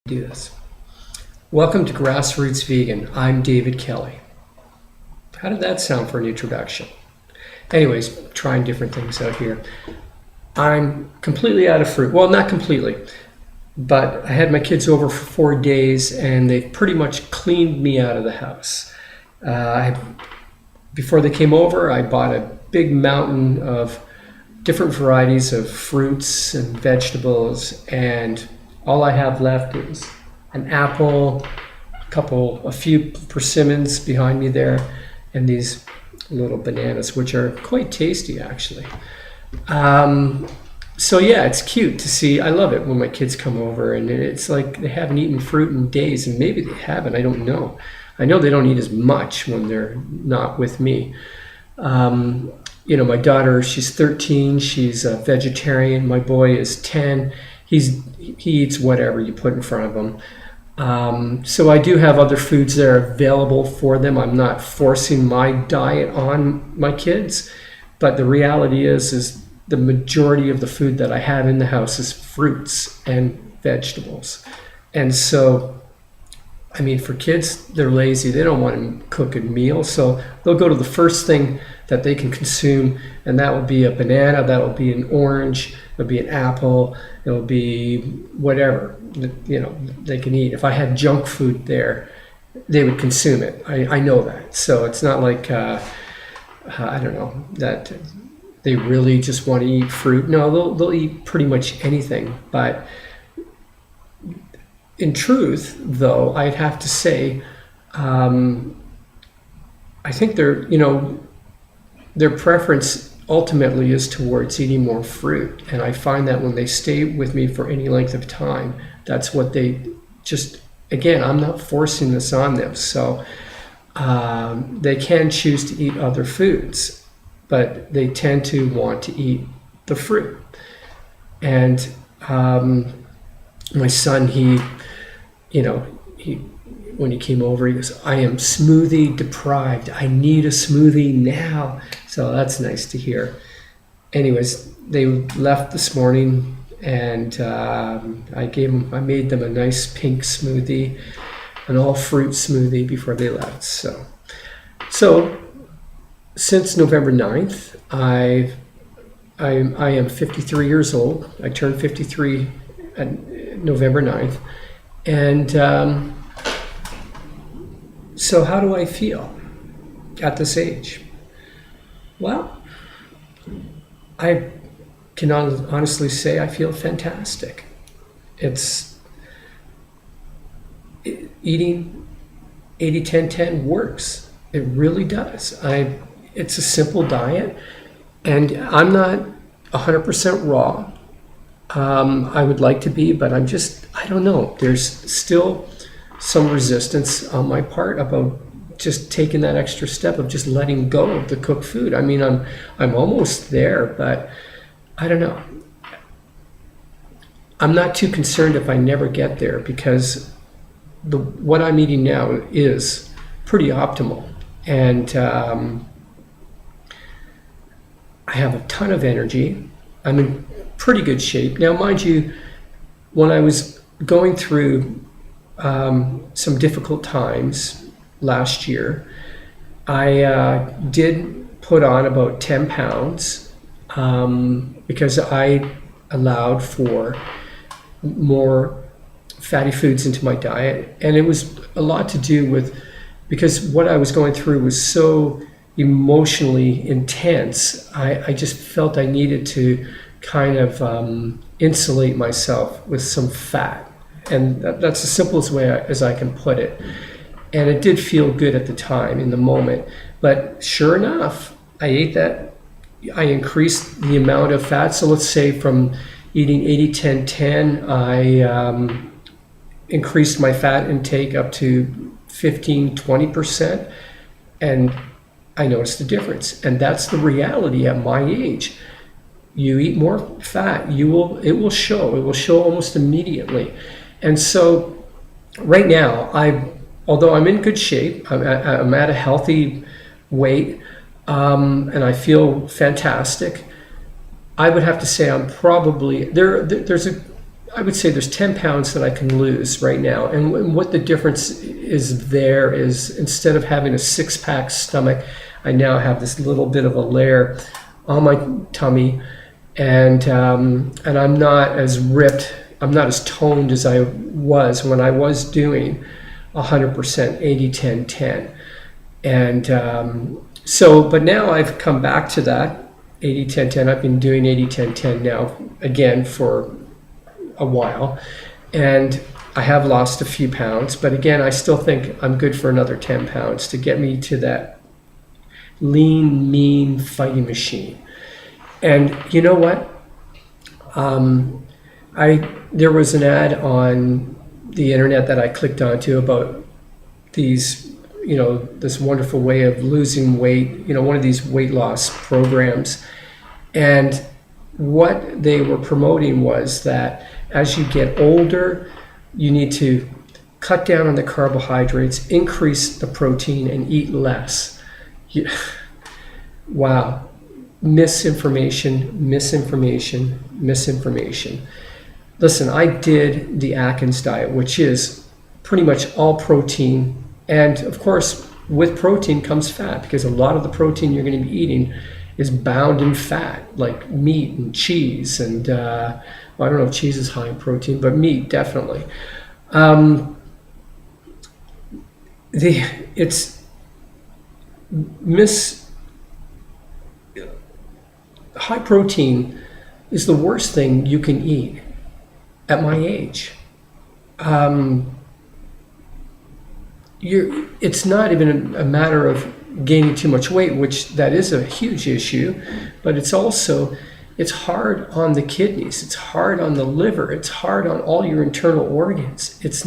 Do this. Welcome to Grassroots Vegan. I'm David Kelly. How did that sound for an introduction? Anyways, trying different things out here. I'm completely out of fruit. Well, not completely, but I had my kids over for 4 days and they've pretty much cleaned me out of the house. Before they came over, I bought a big mountain of different varieties of fruits and vegetables, and all I have left is an apple, a few persimmons behind me there, and these little bananas, which are quite tasty actually. So yeah, it's cute to see. I love it when my kids come over and it's like they haven't eaten fruit in days, and maybe they haven't, I don't know. I know they don't eat as much when they're not with me. My daughter, she's 13, she's a vegetarian. My boy is 10. He eats whatever you put in front of him. So I do have other foods that are available for them. I'm not forcing my diet on my kids, but the reality is the majority of the food that I have in the house is fruits and vegetables. And so, I mean, for kids, they're lazy. They don't want to cook a meal, so they'll go to the first thing that they can consume, and that will be a banana, that will be an orange, it'll be an apple, it'll be whatever, they can eat. If I had junk food there, they would consume it. I know that. So it's not like, I don't know, that they really just want to eat fruit. No, they'll eat pretty much anything. But in truth, though, I'd have to say, I think their preference ultimately is towards eating more fruit. And I find that when they stay with me for any length of time, that's what they just, again, I'm not forcing this on them. So they can choose to eat other foods, but they tend to want to eat the fruit. And my son, when he came over, he goes, I am smoothie deprived. I need a smoothie now. So that's nice to hear. Anyways, they left this morning, and I made them a nice pink smoothie, an all fruit smoothie before they left. So since November 9th, I am 53 years old. I turned 53 on November 9th. And so how do I feel at this age? Well, I can honestly say I feel fantastic. Eating 80-10-10 works. It really does. It's a simple diet, and I'm not 100% raw. I would like to be, but I don't know. There's still some resistance on my part about just taking that extra step of just letting go of the cooked food. I mean, I'm almost there, but I don't know. I'm not too concerned if I never get there, because what I'm eating now is pretty optimal, and I have a ton of energy. I'm in pretty good shape. Now, mind you, when I was going through some difficult times last year, I did put on about 10 pounds because I allowed for more fatty foods into my diet. And it was a lot to do with, because what I was going through was so emotionally intense, I just felt I needed to kind of insulate myself with some fat. And that's the simplest way as I can put it. And it did feel good at the time, in the moment. But sure enough, I ate that. I increased the amount of fat. So let's say from eating 80-10-10, I increased my fat intake up to 15-20%. And I noticed the difference. And that's the reality at my age. You eat more fat, it will show. It will show almost immediately. And so right now, although I'm in good shape, I'm at a healthy weight, and I feel fantastic, I would have to say I'm probably, there's I would say there's 10 pounds that I can lose right now. And what the difference is there is, instead of having a six-pack stomach, I now have this little bit of a layer on my tummy, and I'm not as ripped, I'm not as toned as I was when I was doing 100% 80-10-10. And but now I've come back to that 80-10-10. I've been doing 80-10-10 now again for a while, and I have lost a few pounds, but again, I still think I'm good for another 10 pounds to get me to that lean, mean fighting machine. And you know what? There was an ad on the internet that I clicked onto about these, this wonderful way of losing weight, one of these weight loss programs. And what they were promoting was that as you get older, you need to cut down on the carbohydrates, increase the protein, and eat less. Wow. Misinformation. Listen, I did the Atkins diet, which is pretty much all protein. And of course, with protein comes fat, because a lot of the protein you're going to be eating is bound in fat, like meat and cheese. And I don't know if cheese is high in protein, but meat definitely. High protein is the worst thing you can eat at my age. It's not even a matter of gaining too much weight, which that is a huge issue, but it's hard on the kidneys, it's hard on the liver, it's hard on all your internal organs. It's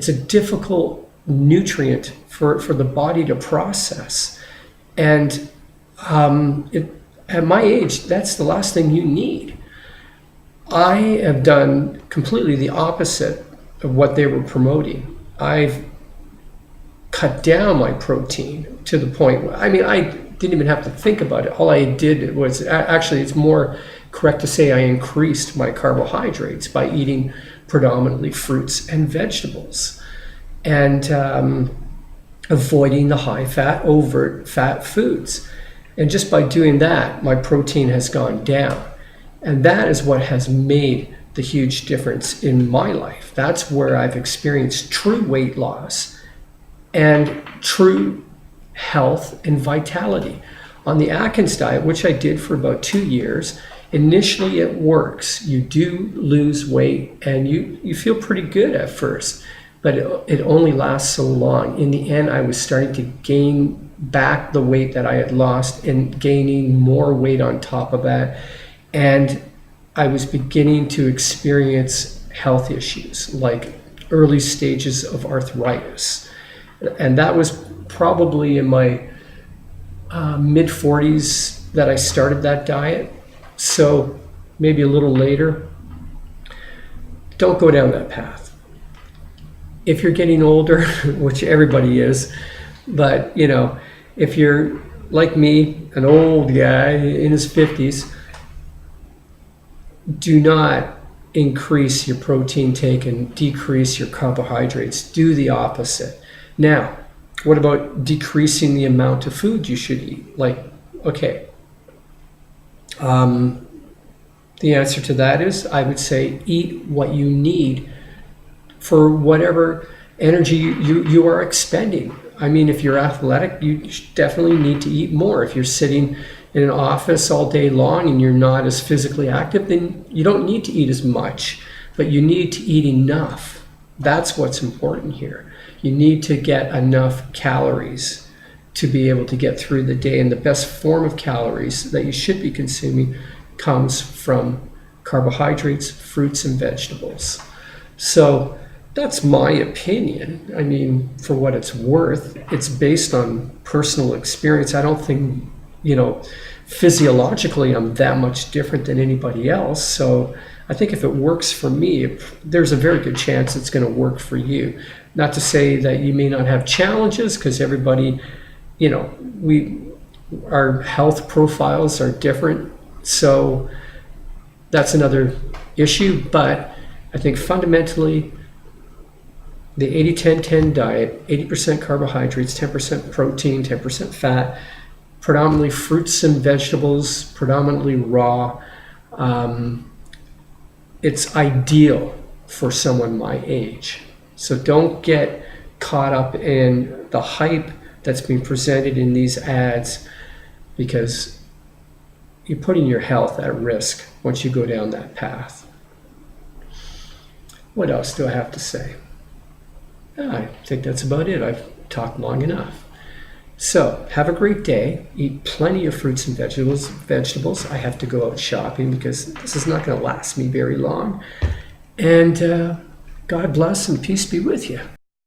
a difficult nutrient for the body to process. And at my age, that's the last thing you need. I have done completely the opposite of what they were promoting. I've cut down my protein to the point where, I didn't even have to think about it. All I did was, actually, it's more correct to say I increased my carbohydrates by eating predominantly fruits and vegetables, and avoiding the high-fat, overt fat foods. And just by doing that, my protein has gone down. And that is what has made the huge difference in my life. That's where I've experienced true weight loss and true health and vitality. On the Atkins diet, which I did for about 2 years, initially it works. You do lose weight and you feel pretty good at first, but it only lasts so long. In the end, I was starting to gain back the weight that I had lost and gaining more weight on top of that. And I was beginning to experience health issues like early stages of arthritis. And that was probably in my mid 40s that I started that diet. So maybe a little later. Don't go down that path. If you're getting older, which everybody is, but if you're like me, an old guy in his 50s, do not increase your protein take and decrease your carbohydrates. Do the opposite. Now, what about decreasing the amount of food you should eat? The answer to that is, I would say, eat what you need for whatever energy you are expending. If you're athletic, you definitely need to eat more. If you're sitting in an office all day long and you're not as physically active, then you don't need to eat as much, but you need to eat enough. That's what's important here. You need to get enough calories to be able to get through the day, and the best form of calories that you should be consuming comes from carbohydrates, fruits, and vegetables. So that's my opinion. For what it's worth, it's based on personal experience. I don't think, physiologically I'm that much different than anybody else. So I think if it works for me, there's a very good chance it's going to work for you. Not to say that you may not have challenges, because everybody, our health profiles are different. So that's another issue, but I think fundamentally the 80-10-10 diet, 80% carbohydrates, 10% protein, 10% fat, predominantly fruits and vegetables, predominantly raw. It's ideal for someone my age. So don't get caught up in the hype that's being presented in these ads, because you're putting your health at risk once you go down that path. What else do I have to say? I think that's about it. I've talked long enough. So have a great day. Eat plenty of fruits and vegetables. I have to go out shopping because this is not going to last me very long. And God bless and peace be with you.